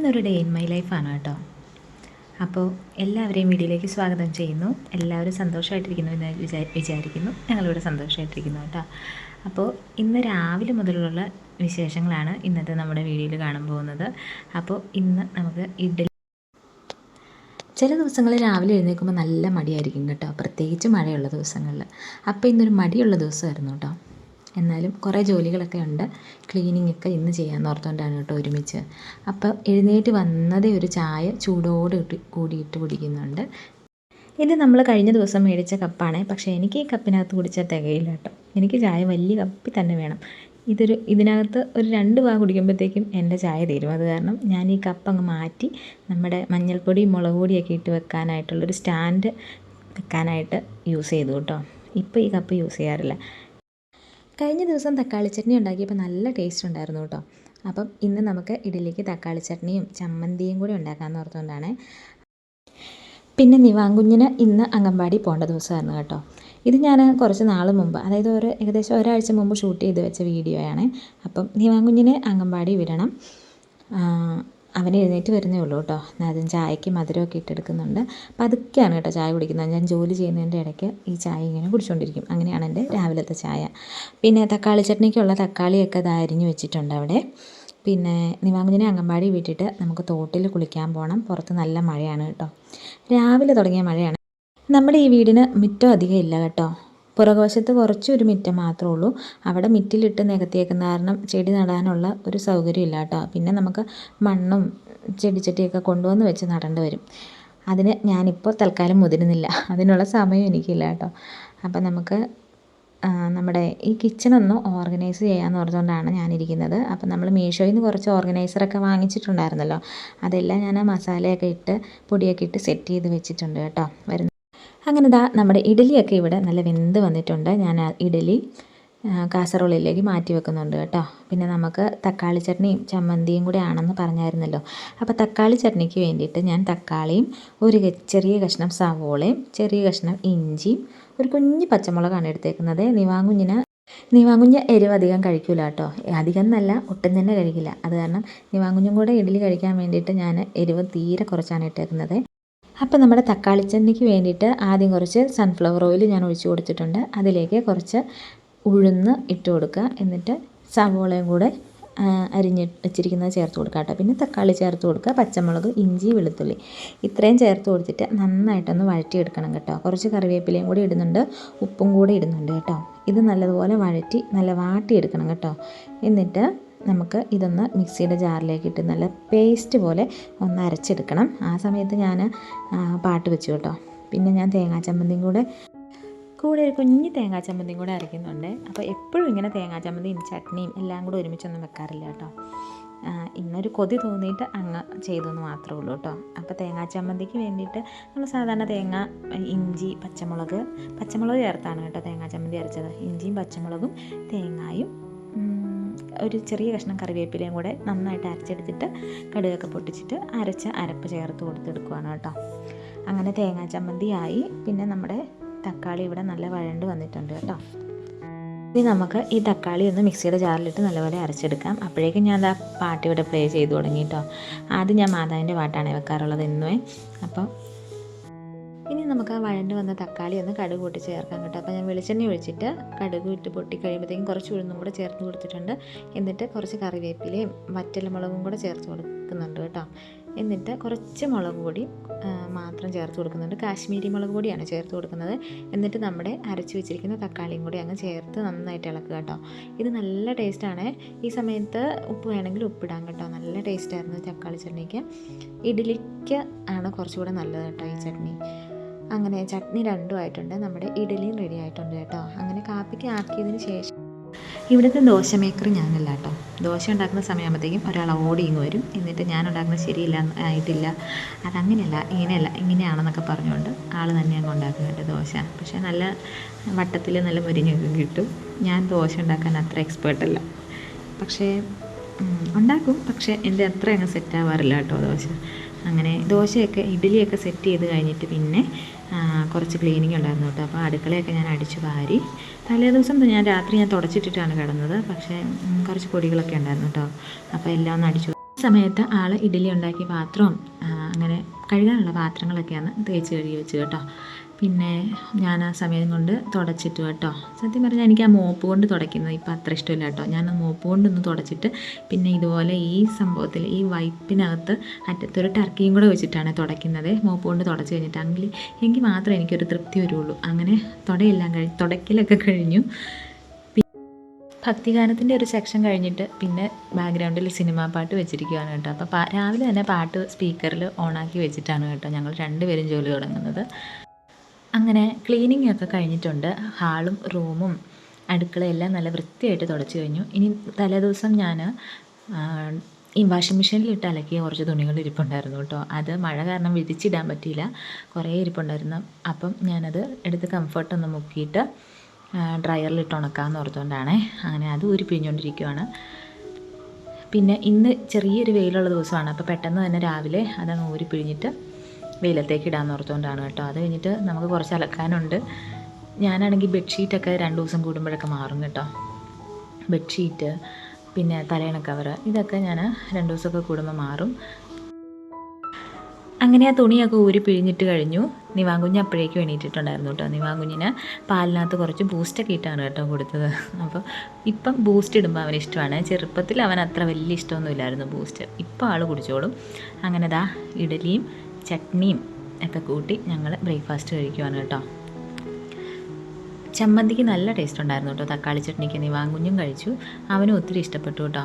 ഇന്നൊരു day in my ലൈഫാണ് കേട്ടോ. അപ്പോൾ എല്ലാവരെയും വീഡിയോയിലേക്ക് സ്വാഗതം ചെയ്യുന്നു. എല്ലാവരും സന്തോഷമായിട്ടിരിക്കുന്നു എന്ന് വിചാരിക്കുന്നു. ഞങ്ങളിവിടെ സന്തോഷമായിട്ടിരിക്കുന്നു കേട്ടോ. അപ്പോൾ ഇന്ന് രാവിലെ മുതലുള്ള വിശേഷങ്ങളാണ് ഇന്നത്തെ നമ്മുടെ വീഡിയോയിൽ കാണാൻ പോകുന്നത്. അപ്പോൾ ഇന്ന് നമുക്ക് ചില ദിവസങ്ങളിൽ രാവിലെ എഴുന്നേൽക്കുമ്പോൾ നല്ല മടിയായിരിക്കും കേട്ടോ, പ്രത്യേകിച്ച് മഴയുള്ള ദിവസങ്ങളിൽ. അപ്പോൾ ഇന്നൊരു മടിയുള്ള ദിവസമായിരുന്നു കേട്ടോ. എന്നാലും കുറേ ജോലികളൊക്കെ ഉണ്ട്, ക്ലീനിങ് ഒക്കെ ഇന്ന് ചെയ്യാമെന്ന് ഓർത്തുകൊണ്ടാണ് കേട്ടോ ഒരുമിച്ച്. അപ്പോൾ എഴുന്നേറ്റ് വന്നതേ ഒരു ചായ ചൂടോട് കൂടിയിട്ട് കുടിക്കുന്നുണ്ട്. ഇത് നമ്മൾ കഴിഞ്ഞ ദിവസം മേടിച്ച കപ്പാണ്. പക്ഷേ എനിക്ക് ഈ കപ്പിനകത്ത് കുടിച്ചാൽ തികയില്ല കേട്ടോ. എനിക്ക് ചായ വലിയ കപ്പിൽ തന്നെ വേണം. ഇതിനകത്ത് ഒരു 2 വാ കുടിക്കുമ്പോഴത്തേക്കും എൻ്റെ ചായ തീരും. അത് കാരണം ഞാൻ ഈ കപ്പ് അങ്ങ് മാറ്റി നമ്മുടെ മഞ്ഞൾപ്പൊടി മുളക് പൊടിയൊക്കെ ഇട്ട് വെക്കാനായിട്ടുള്ളൊരു സ്റ്റാൻഡ് വെക്കാനായിട്ട് യൂസ് ചെയ്തു കേട്ടോ. ഇപ്പോൾ ഈ കപ്പ് യൂസ് ചെയ്യാറില്ല. കഴിഞ്ഞ ദിവസം തക്കാളി ചട്നി ഉണ്ടാക്കിയപ്പോൾ നല്ല ടേസ്റ്റ് ഉണ്ടായിരുന്നു കേട്ടോ. അപ്പം ഇന്ന് നമുക്ക് ഇഡലിക്ക് തക്കാളി ചട്നിയും ചമ്മന്തിയും കൂടി ഉണ്ടാക്കാമെന്ന് ഓർത്തുകൊണ്ടാണ്. പിന്നെ നിവാങ്കുഞ്ഞിന് ഇന്ന് അംഗൻവാടി പോകേണ്ട ദിവസമായിരുന്നു കേട്ടോ. ഇത് ഞാൻ കുറച്ച് നാൾ മുമ്പ്, അതായത് ഏകദേശം ഒരാഴ്ച മുമ്പ് ഷൂട്ട് ചെയ്ത് വെച്ച വീഡിയോയാണ്. അപ്പം നിവാങ്കുഞ്ഞിനെ അംഗൻവാടി വിടണം. അവൻ എഴുന്നേറ്റ് വരുന്നേ ഉള്ളൂ കേട്ടോ. അതും ചായക്ക് മധുരമൊക്കെ ഇട്ടെടുക്കുന്നുണ്ട്. പതുക്കെയാണ് കേട്ടോ ചായ കുടിക്കുന്നത്. ഞാൻ ജോലി ചെയ്യുന്നതിൻ്റെ ഇടയ്ക്ക് ഈ ചായ ഇങ്ങനെ കുടിച്ചുകൊണ്ടിരിക്കും. അങ്ങനെയാണ് എൻ്റെ രാവിലത്തെ ചായ. പിന്നെ തക്കാളി ചട്നിക്കുള്ള തക്കാളിയൊക്കെ അത് അരിഞ്ഞ് വെച്ചിട്ടുണ്ട് അവിടെ. പിന്നെ നിവാങ്കുഞ്ഞിനെ അംഗൻവാടി വിട്ടിട്ട് നമുക്ക് തോട്ടിൽ കുളിക്കാൻ പോകണം. പുറത്ത് നല്ല മഴയാണ് കേട്ടോ. രാവിലെ തുടങ്ങിയ മഴയാണ്. നമ്മുടെ ഈ വീടിന് മുറ്റം അധികം ഇല്ല കേട്ടോ. പുറകുവശത്ത് കുറച്ചൊരു മുറ്റം മാത്രമേ ഉള്ളൂ. അവിടെ മിറ്റിലിട്ട് നികത്തിയേക്കുന്ന കാരണം ചെടി നടാനുള്ള ഒരു സൗകര്യം ഇല്ല കേട്ടോ. പിന്നെ നമുക്ക് മണ്ണും ചെടിച്ചട്ടിയൊക്കെ കൊണ്ടുവന്ന് വെച്ച് നടേണ്ടി വരും. അതിന് ഞാനിപ്പോൾ തൽക്കാലം മുതിരുന്നില്ല, അതിനുള്ള സമയം എനിക്കില്ല കേട്ടോ. അപ്പം നമുക്ക് നമ്മുടെ ഈ കിച്ചണൊന്ന് ഓർഗനൈസ് ചെയ്യാമെന്ന് ഓർത്തുകൊണ്ടാണ് ഞാനിരിക്കുന്നത്. അപ്പം നമ്മൾ മീഷോയിൽ നിന്ന് കുറച്ച് ഓർഗനൈസറൊക്കെ വാങ്ങിച്ചിട്ടുണ്ടായിരുന്നല്ലോ, അതെല്ലാം ഞാൻ മസാലയൊക്കെ ഇട്ട് പൊടിയൊക്കെ ഇട്ട് സെറ്റ് ചെയ്ത് വെച്ചിട്ടുണ്ട് കേട്ടോ. അങ്ങനെ നമ്മുടെ ഇഡലിയൊക്കെ ഇവിടെ നല്ല വെന്ത് വന്നിട്ടുണ്ട്. ഞാൻ ആ ഇഡലി കാസറോളിലേക്ക് മാറ്റി വെക്കുന്നുണ്ട് കേട്ടോ. പിന്നെ നമുക്ക് തക്കാളി ചട്നിയും ചമ്മന്തിയും കൂടെ ആണെന്ന് പറഞ്ഞായിരുന്നല്ലോ. അപ്പോൾ തക്കാളി ചട്നിക്ക് വേണ്ടിയിട്ട് ഞാൻ തക്കാളിയും ഒരു ചെറിയ കഷ്ണം സവോളയും ചെറിയ കഷ്ണം ഇഞ്ചിയും ഒരു കുഞ്ഞ് പച്ചമുളകാണ് എടുത്തേക്കുന്നത്. നിവാങ്കുഞ്ഞ് എരിവ് അധികം കഴിക്കില്ല കേട്ടോ. അധികം എന്നല്ല, ഒട്ടും തന്നെ കഴിക്കില്ല. അത് കാരണം നിവാങ്കുഞ്ഞും കൂടെ ഇഡലി കഴിക്കാൻ വേണ്ടിയിട്ട് ഞാൻ എരിവ് തീരെ കുറച്ചാണ് ഇട്ടേക്കുന്നത്. അപ്പോൾ നമ്മുടെ തക്കാളി ചട്നിക്ക് വേണ്ടിയിട്ട് ആദ്യം കുറച്ച് സൺഫ്ലവർ ഓയിൽ ഞാൻ ഒഴിച്ചു കൊടുത്തിട്ടുണ്ട്. അതിലേക്ക് കുറച്ച് ഉഴുന്ന് ഇട്ട് കൊടുക്കുക. എന്നിട്ട് സവോളയും കൂടെ അരിഞ്ഞ് വെച്ചിരിക്കുന്നത് ചേർത്ത് കൊടുക്കുക കേട്ടോ. പിന്നെ തക്കാളി ചേർത്ത് കൊടുക്കുക, പച്ചമുളക്, ഇഞ്ചി, വെളുത്തുള്ളി ഇത്രയും ചേർത്ത് കൊടുത്തിട്ട് നന്നായിട്ടൊന്ന് വഴറ്റിയെടുക്കണം കേട്ടോ. കുറച്ച് കറിവേപ്പിലയും കൂടി ഇടുന്നുണ്ട്, ഉപ്പും കൂടി ഇടുന്നുണ്ട് കേട്ടോ. ഇത് നല്ലതുപോലെ നല്ല വാട്ടിയെടുക്കണം കേട്ടോ. എന്നിട്ട് നമുക്ക് ഇതൊന്ന് മിക്സിയുടെ ജാറിലേക്ക് ഇട്ട് നല്ല പേസ്റ്റ് പോലെ ഒന്ന് അരച്ചെടുക്കണം. ആ സമയത്ത് ഞാൻ പാട്ട് വെച്ചു കേട്ടോ. പിന്നെ ഞാൻ തേങ്ങാ ചമ്മന്തിയും കൂടെ ഒരു കുഞ്ഞ് തേങ്ങാ ചമ്മന്തിയും കൂടെ അരയ്ക്കുന്നുണ്ട്. അപ്പോൾ എപ്പോഴും ഇങ്ങനെ തേങ്ങാ ചമ്മന്തിയും ചട്നിയും എല്ലാം കൂടെ ഒരുമിച്ചൊന്നും വെക്കാറില്ല കേട്ടോ. ഇന്നൊരു കൊതി തോന്നിയിട്ട് അങ്ങ് ചെയ്തെന്ന് മാത്രമേ ഉള്ളൂ കേട്ടോ. അപ്പോൾ തേങ്ങാ ചമ്മന്തിക്ക് വേണ്ടിയിട്ട് നമ്മൾ സാധാരണ തേങ്ങ, ഇഞ്ചി, പച്ചമുളക് ചേർത്താണ് കേട്ടോ തേങ്ങാ ചമ്മന്തി അരച്ചത്. ഇഞ്ചിയും പച്ചമുളകും തേങ്ങായും ഒരു ചെറിയ കഷ്ണം കറിവേപ്പിലയും കൂടെ നന്നായിട്ട് അരച്ചെടുത്തിട്ട് കടുകൊക്കെ പൊട്ടിച്ചിട്ട് അരപ്പ് ചേർത്ത് കൊടുത്തെടുക്കുകയാണ് കേട്ടോ. അങ്ങനെ തേങ്ങാ ചമ്മന്തിയായി. പിന്നെ നമ്മുടെ തക്കാളി ഇവിടെ നല്ല വഴണ്ട് വന്നിട്ടുണ്ട് കേട്ടോ. ഇനി നമുക്ക് ഈ തക്കാളി ഒന്ന് മിക്സിയുടെ ജാറിലിട്ട് നല്ലപോലെ അരച്ചെടുക്കാം. അപ്പോഴേക്കും ഞാൻ പാട്ട് ഇവിടെ പ്ലേ ചെയ്ത് തുടങ്ങി കേട്ടോ. ആദ്യം ഞാൻ മാതാവിൻ്റെ പാട്ടാണ് വെക്കാറുള്ളത് എന്നുവേ. അപ്പം ഇനി നമുക്ക് ആ വഴണ്ട് വന്ന തക്കാളി ഒന്ന് കടുക് പൊട്ടി ചേർക്കാം കേട്ടോ. അപ്പോൾ ഞാൻ വെളിച്ചെണ്ണ ഒഴിച്ചിട്ട് കടുക് ഇട്ട് പൊട്ടി കഴിയുമ്പോഴത്തേക്കും കുറച്ച് ഉഴുന്നും കൂടെ ചേർത്ത് കൊടുത്തിട്ടുണ്ട്. എന്നിട്ട് കുറച്ച് കറിവേപ്പിലയും വറ്റൽമുളകും കൂടെ ചേർത്ത് കൊടുക്കുന്നുണ്ട് കേട്ടോ. എന്നിട്ട് കുറച്ച് മുളക് പൊടി മാത്രം ചേർത്ത് കൊടുക്കുന്നുണ്ട്. കാശ്മീരി മുളക് പൊടിയാണ് ചേർത്ത് കൊടുക്കുന്നത്. എന്നിട്ട് നമ്മുടെ അരച്ച് വെച്ചിരിക്കുന്ന തക്കാളിയും കൂടി അങ്ങ് ചേർത്ത് നന്നായിട്ട് ഇളക്കുക കേട്ടോ. ഇത് നല്ല ടേസ്റ്റാണ്. ഈ സമയത്ത് ഉപ്പ് വേണമെങ്കിൽ ഉപ്പിടാം കേട്ടോ. നല്ല ടേസ്റ്റായിരുന്നു തക്കാളി ചട്നിക്ക്. ഇഡ്ഡലിക്ക് ആണ് കുറച്ചുകൂടെ നല്ലത് കേട്ടോ ഈ ചട്നി. അങ്ങനെ ചട്നി രണ്ടും ആയിട്ടുണ്ട്, നമ്മുടെ ഇഡലിയും റെഡി ആയിട്ടുണ്ട് കേട്ടോ. അങ്ങനെ കാപ്പിക്ക് ആക്കിയതിന് ശേഷം ഇവിടുത്തെ ദോശ മേക്കർ ഞാനല്ല കേട്ടോ. ദോശ ഉണ്ടാക്കുന്ന സമയമാകുമ്പോഴത്തേക്കും ഒരാൾ ഓടി ഇങ്ങ് വരും. എന്നിട്ട് ഞാൻ ഉണ്ടാക്കുന്നത് ശരിയില്ല, ആയിട്ടില്ല, അതങ്ങനെയല്ല, ഇങ്ങനെയാണെന്നൊക്കെ പറഞ്ഞുകൊണ്ട് ആൾ തന്നെ അങ്ങ് ഉണ്ടാക്കും കേട്ടോ ദോശ. പക്ഷേ നല്ല വട്ടത്തിൽ നല്ല മുരിഞ്ഞൊക്കെ കിട്ടും. ഞാൻ ദോശ ഉണ്ടാക്കാൻ അത്ര എക്സ്പേർട്ടല്ല, പക്ഷേ ഉണ്ടാക്കും. പക്ഷേ എൻ്റെ അത്ര അങ്ങ് സെറ്റാവാറില്ല കേട്ടോ ദോശ. അങ്ങനെ ഇഡ്ഡലിയൊക്കെ സെറ്റ് ചെയ്ത് കഴിഞ്ഞിട്ട് പിന്നെ കുറച്ച് ക്ലീനിങ് ഉണ്ടായിരുന്നു കേട്ടോ. അപ്പോൾ അടുക്കളയൊക്കെ ഞാൻ അടിച്ചു വാരി. തലേ ദിവസം രാത്രി ഞാൻ തുടച്ചിട്ടിട്ടാണ് കിടന്നത്. പക്ഷേ കുറച്ച് പൊടികളൊക്കെ ഉണ്ടായിരുന്നു കേട്ടോ. അപ്പോൾ എല്ലാം ഒന്ന് അടിച്ചു സമയത്ത് ആൾ ഇഡ്ഡലി ഉണ്ടാക്കിയ പാത്രവും അങ്ങനെ കഴുകാനുള്ള പാത്രങ്ങളൊക്കെയാണ് തേച്ച് കഴുകി വെച്ച് കേട്ടോ. പിന്നെ ഞാൻ ആ സമയം കൊണ്ട് തുടച്ചിട്ട് കേട്ടോ. സത്യം പറഞ്ഞാൽ എനിക്ക് ആ മോപ്പ് കൊണ്ട് തുടയ്ക്കുന്നത് ഇപ്പം അത്ര ഇഷ്ടമില്ല കേട്ടോ. ഞാൻ ആ മോപ്പ് കൊണ്ടൊന്ന് തുടച്ചിട്ട് പിന്നെ ഇതുപോലെ ഈ സംഭവത്തിൽ ഈ വൈപ്പിനകത്ത് അറ്റത്തൊരു ടർക്കിയും കൂടെ വെച്ചിട്ടാണ് തുടയ്ക്കുന്നത്. മോപ്പ് കൊണ്ട് തുടച്ച് കഴിഞ്ഞിട്ട് എങ്കിൽ മാത്രമേ എനിക്കൊരു തൃപ്തി വരുള്ളൂ. അങ്ങനെ തുടയ്ക്കലൊക്കെ കഴിഞ്ഞു. ഭക്തിഗാനത്തിൻ്റെ ഒരു സെക്ഷൻ കഴിഞ്ഞിട്ട് പിന്നെ ബാക്ക്ഗ്രൗണ്ടിൽ സിനിമാ പാട്ട് വെച്ചിരിക്കുകയാണ് കേട്ടോ. അപ്പോൾ രാവിലെ തന്നെ പാട്ട് സ്പീക്കറിൽ ഓണാക്കി വെച്ചിട്ടാണ് കേട്ടോ ഞങ്ങൾ രണ്ടുപേരും ജോലി തുടങ്ങുന്നത്. അങ്ങനെ ക്ലീനിങ് ഒക്കെ കഴിഞ്ഞിട്ടുണ്ട്. ഹാളും റൂമും അടുക്കളയെല്ലാം നല്ല വൃത്തിയായിട്ട് തുടച്ച് കഴിഞ്ഞു. ഇനി തലേദിവസം ഞാൻ ഈ വാഷിംഗ് മെഷീനിലിട്ട് അലക്കിയ കുറച്ച് തുണികൾ ഇരിപ്പുണ്ടായിരുന്നു കേട്ടോ. അത് മഴ കാരണം വിരിച്ചിടാൻ പറ്റിയില്ല, കുറേ ഇരിപ്പുണ്ടായിരുന്നു. അപ്പം ഞാനത് എടുത്ത് കംഫർട്ടൊന്ന് മുക്കിയിട്ട് ഡ്രയറിലിട്ട് ഉണക്കാമെന്ന് ഓർത്തുകൊണ്ടാണ്. അങ്ങനെ അത് ഊരി പിഴിഞ്ഞുകൊണ്ടിരിക്കുകയാണ്. പിന്നെ ഇന്ന് ചെറിയൊരു വെയിലുള്ള ദിവസമാണ്. അപ്പോൾ പെട്ടെന്ന് തന്നെ രാവിലെ അതങ്ങ് ഊരി പിഴിഞ്ഞിട്ട് വെയിലത്തേക്ക് ഇടാമെന്ന് ഓർത്തുകൊണ്ടാണ് കേട്ടോ. അത് കഴിഞ്ഞിട്ട് നമുക്ക് കുറച്ച് അലക്കാനുണ്ട്. ഞാനാണെങ്കിൽ ബെഡ്ഷീറ്റൊക്കെ 2 ദിവസം കൂടുമ്പോഴൊക്കെ മാറും കേട്ടോ. ബെഡ്ഷീറ്റ് പിന്നെ തലയണ കവർ ഇതൊക്കെ ഞാൻ 2 ദിവസമൊക്കെ കൂടുമ്പോൾ മാറും. അങ്ങനെ ആ തുണിയൊക്കെ ഊരി പിഴിഞ്ഞിട്ട് കഴിഞ്ഞു. നിവാങ്കുഞ്ഞ് അപ്പോഴേക്കും എണീറ്റിട്ടുണ്ടായിരുന്നു കേട്ടോ. നിവാങ്കുഞ്ഞിന് പാലിനകത്ത് കുറച്ച് ബൂസ്റ്റൊക്കെ ഇട്ടാണ് കേട്ടോ കൊടുത്തത്. അപ്പോൾ ഇപ്പം ബൂസ്റ്റ് ഇടുമ്പോൾ അവന് ഇഷ്ടമാണ്. ചെറുപ്പത്തിൽ അവൻ അത്ര വലിയ ഇഷ്ടമൊന്നുമില്ലായിരുന്നു ബൂസ്റ്റ്. ഇപ്പോൾ ആൾ കുടിച്ചോളും. അങ്ങനെ ദാ ഇഡലിയും ചട്നിയും ഒക്കെ കൂട്ടി ഞങ്ങൾ ബ്രേക്ക്ഫാസ്റ്റ് കഴിക്കുവാണ് കേട്ടോ. ചമ്മന്തിക്ക് നല്ല ടേസ്റ്റ് ഉണ്ടായിരുന്നു കേട്ടോ. തക്കാളി ചട്നിക്ക് നിവാങ്കുഞ്ഞും കഴിച്ചു, അവനും ഒത്തിരി ഇഷ്ടപ്പെട്ടു കേട്ടോ.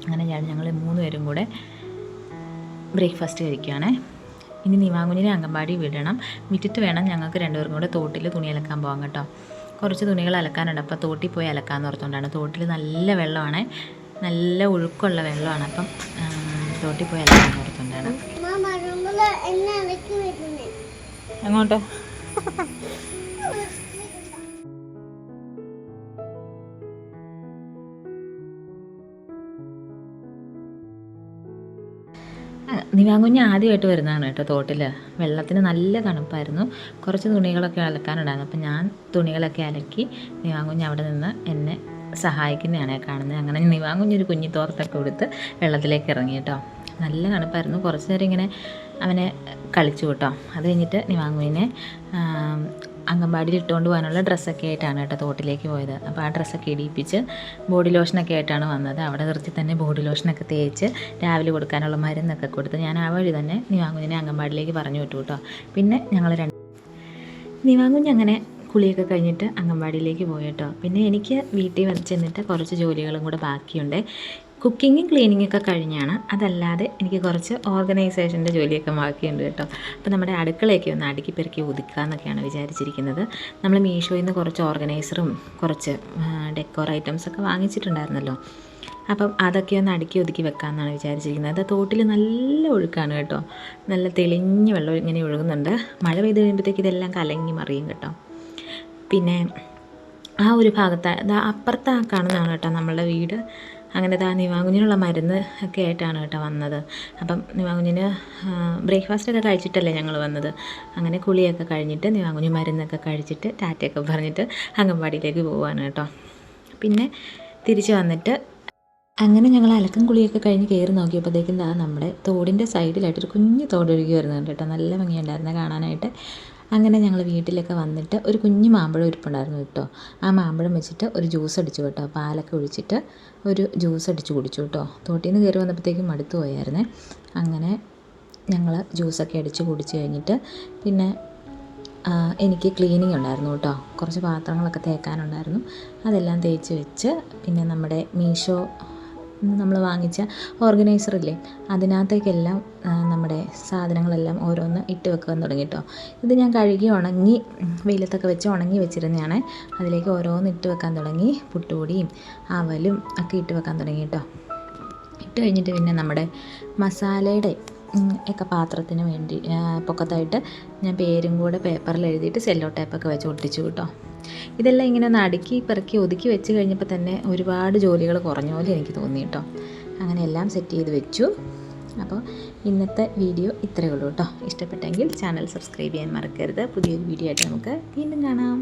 അങ്ങനെ ഞങ്ങൾ 3 പേരും കൂടെ ബ്രേക്ക്ഫാസ്റ്റ് കഴിക്കുകയാണ്. ഇനി നിവാങ്കുഞ്ഞിനെ അംഗൻവാടി വിടണം. വിട്ടിട്ട് വേണം ഞങ്ങൾക്ക് 2 പേർക്കും കൂടെ തോട്ടിൽ തുണി അലക്കാൻ പോകാം കേട്ടോ. കുറച്ച് തുണികൾ അലക്കാനുണ്ട്. അപ്പോൾ തോട്ടിൽ പോയി അലക്കാമെന്ന് ഓർത്തുകൊണ്ടാണ്. തോട്ടിൽ നല്ല വെള്ളമാണ്, നല്ല ഒഴുക്കുള്ള വെള്ളമാണ്. അപ്പം തോട്ടിൽ പോയി അലക്കാമെന്ന് ഓർത്തുകൊണ്ടാണ്. അങ്ങോട്ടോ നിവാങ്കുഞ്ഞ് ആദ്യമായിട്ട് വരുന്നതാണ് കേട്ടോ തോട്ടിൽ. വെള്ളത്തിന് നല്ല തണുപ്പായിരുന്നു. കുറച്ച് തുണികളൊക്കെ അലക്കാനുണ്ടായിരുന്നു. അപ്പം ഞാൻ തുണികളൊക്കെ അലക്കി നിവാങ്കുഞ്ഞ് അവിടെ നിന്ന് എന്നെ സഹായിക്കുന്നതാണ് കാണുന്നത്. അങ്ങനെ നിവാങ്കുഞ്ഞൊരു കുഞ്ഞി തോർത്തൊക്കെ കൊടുത്ത് വെള്ളത്തിലേക്ക് ഇറങ്ങി കേട്ടോ. നല്ല തണുപ്പായിരുന്നു. കുറച്ച് നേരം ഇങ്ങനെ അവനെ കളിച്ചു കേട്ടോ. അത് കഴിഞ്ഞിട്ട് നിവാങ്കുഞ്ഞിനെ അംഗൻവാടിയിൽ ഇട്ടുകൊണ്ട് പോകാനുള്ള ഡ്രസ്സൊക്കെ ആയിട്ടാണ് കേട്ടോ തോട്ടിലേക്ക് പോയത്. അപ്പോൾ ആ ഡ്രസ്സൊക്കെ ഇടിയിപ്പിച്ച് ബോഡി ലോഷനൊക്കെ ആയിട്ടാണ് വന്നത്. അവിടെ നിർത്തി തന്നെ ബോഡി ലോഷനൊക്കെ തേച്ച് രാവിലെ കൊടുക്കാനുള്ള മരുന്നൊക്കെ കൊടുത്ത് ഞാൻ ആ വഴി തന്നെ നിവാങ്കുഞ്ഞിനെ അംഗൻവാടിയിലേക്ക് പറഞ്ഞു വിട്ടു കേട്ടോ. പിന്നെ ഞങ്ങൾ നിവാങ്കുഞ്ഞ് അങ്ങനെ കുളിയൊക്കെ കഴിഞ്ഞിട്ട് അംഗൻവാടിയിലേക്ക് പോയി കേട്ടോ. പിന്നെ എനിക്ക് വീട്ടിൽ ചെന്നിട്ട് കുറച്ച് ജോലികളും കൂടെ ബാക്കിയുണ്ട്. കുക്കിങ്ങും ക്ലീനിങ്ങൊക്കെ കഴിഞ്ഞാണ്. അതല്ലാതെ എനിക്ക് കുറച്ച് ഓർഗനൈസേഷൻ്റെ ജോലിയൊക്കെ ബാക്കിയുണ്ട് കേട്ടോ. അപ്പോൾ നമ്മുടെ അടുക്കളയൊക്കെ ഒന്ന് അടുക്കി പെറുക്കി ഒതുക്കാമെന്നൊക്കെയാണ് വിചാരിച്ചിരിക്കുന്നത്. നമ്മൾ മീഷോയിൽ നിന്ന് കുറച്ച് ഓർഗനൈസറും കുറച്ച് ഡെക്കോർ ഐറ്റംസൊക്കെ വാങ്ങിച്ചിട്ടുണ്ടായിരുന്നല്ലോ. അപ്പം അതൊക്കെ ഒന്ന് അടുക്കി ഒതുക്കി വെക്കാമെന്നാണ് വിചാരിച്ചിരിക്കുന്നത്. തോട്ടിൽ നല്ല ഒഴുക്കാണ് കേട്ടോ. നല്ല തെളിഞ്ഞ വെള്ളം ഇങ്ങനെ ഒഴുകുന്നുണ്ട്. മഴ പെയ്ത് കഴിയുമ്പോഴത്തേക്ക് ഇതെല്ലാം കലങ്ങി മറിയും കേട്ടോ. പിന്നെ ആ ഒരു ഭാഗത്ത് അപ്പുറത്ത് കാണുന്നതാണ് കേട്ടോ നമ്മളുടെ വീട്. അങ്ങനെ നിവാങ്കുഞ്ഞിനുള്ള മരുന്ന് ഒക്കെ ആയിട്ടാണ് കേട്ടോ വന്നത്. അപ്പം നിവാങ്കുഞ്ഞിന് ബ്രേക്ക്ഫാസ്റ്റൊക്കെ കഴിച്ചിട്ടല്ലേ ഞങ്ങൾ വന്നത്. അങ്ങനെ കുളിയൊക്കെ കഴിഞ്ഞിട്ട് നിവാങ്കുഞ്ഞ് മരുന്നൊക്കെ കഴിച്ചിട്ട് ടാറ്റയൊക്കെ പറഞ്ഞിട്ട് അംഗൻവാടിയിലേക്ക് പോവുകയാണ് കേട്ടോ. പിന്നെ തിരിച്ച് വന്നിട്ട് അങ്ങനെ ഞങ്ങൾ അലക്കും കുളിയൊക്കെ കഴിഞ്ഞ് കയറി നോക്കിയപ്പോഴത്തേക്കും നമ്മുടെ തോടിൻ്റെ സൈഡിലായിട്ടൊരു കുഞ്ഞു തോടൊഴുകി വരുന്നുണ്ട് കേട്ടോ. നല്ല ഭംഗിയുണ്ടായിരുന്നു കാണാനായിട്ട്. അങ്ങനെ ഞങ്ങൾ വീട്ടിലൊക്കെ വന്നിട്ട് ഒരു കുഞ്ഞു മാമ്പഴം ഇരിപ്പുണ്ടായിരുന്നു കേട്ടോ. ആ മാമ്പഴം വെച്ചിട്ട് ഒരു ജ്യൂസ് അടിച്ചു കേട്ടോ. പാലൊക്കെ ഒഴിച്ചിട്ട് ഒരു ജ്യൂസ് അടിച്ച് കുടിച്ചു കേട്ടോ. തോട്ടിൽ നിന്ന് കയറി വന്നപ്പോഴത്തേക്കും മടുത്തു പോയായിരുന്നേ. അങ്ങനെ ഞങ്ങൾ ജ്യൂസൊക്കെ അടിച്ച് കുടിച്ച് കഴിഞ്ഞിട്ട് പിന്നെ എനിക്ക് ക്ലീനിങ് ഉണ്ടായിരുന്നു കേട്ടോ. കുറച്ച് പാത്രങ്ങളൊക്കെ തേക്കാനുണ്ടായിരുന്നു. അതെല്ലാം തേച്ച് വെച്ച് പിന്നെ നമ്മുടെ മീഷോ നമ്മൾ വാങ്ങിച്ച ഓർഗനൈസറില്ലേ അതിനകത്തേക്കെല്ലാം നമ്മുടെ സാധനങ്ങളെല്ലാം ഓരോന്ന് ഇട്ട് വെക്കാൻ തുടങ്ങി കേട്ടോ. ഇത് ഞാൻ കഴുകി ഉണങ്ങി വെയിലത്തൊക്കെ വെച്ച് ഉണങ്ങി വെച്ചിരുന്നതാണ്. അതിലേക്ക് ഓരോന്ന് ഇട്ട് വെക്കാൻ തുടങ്ങി. പുട്ടുപൊടിയും അവലും ഒക്കെ ഇട്ട് വെക്കാൻ തുടങ്ങി കേട്ടോ. ഇട്ട് കഴിഞ്ഞിട്ട് പിന്നെ നമ്മുടെ മസാലയുടെ ഒക്കെ പാത്രത്തിന് വേണ്ടി പൊക്കത്തായിട്ട് ഞാൻ പേരും കൂടെ പേപ്പറിൽ എഴുതിയിട്ട് സെല്ലോ ടേപ്പൊക്കെ വെച്ച് ഒട്ടിച്ചു കേട്ടോ. ഇതെല്ലാം ഇങ്ങനെ ഒന്ന് അടുക്കി പെറുക്കി ഒതുക്കി വെച്ച് കഴിഞ്ഞപ്പോൾ തന്നെ ഒരുപാട് ജോലികൾ കുറഞ്ഞ പോലെ എനിക്ക് തോന്നി കേട്ടോ. അങ്ങനെ എല്ലാം സെറ്റ് ചെയ്ത് വെച്ചു. അപ്പോൾ ഇന്നത്തെ വീഡിയോ ഇത്രയേ ഉള്ളൂ കേട്ടോ. ഇഷ്ടപ്പെട്ടെങ്കിൽ ചാനൽ സബ്സ്ക്രൈബ് ചെയ്യാൻ മറക്കരുത്. പുതിയൊരു വീഡിയോ ആയിട്ട് നമുക്ക് വീണ്ടും കാണാം.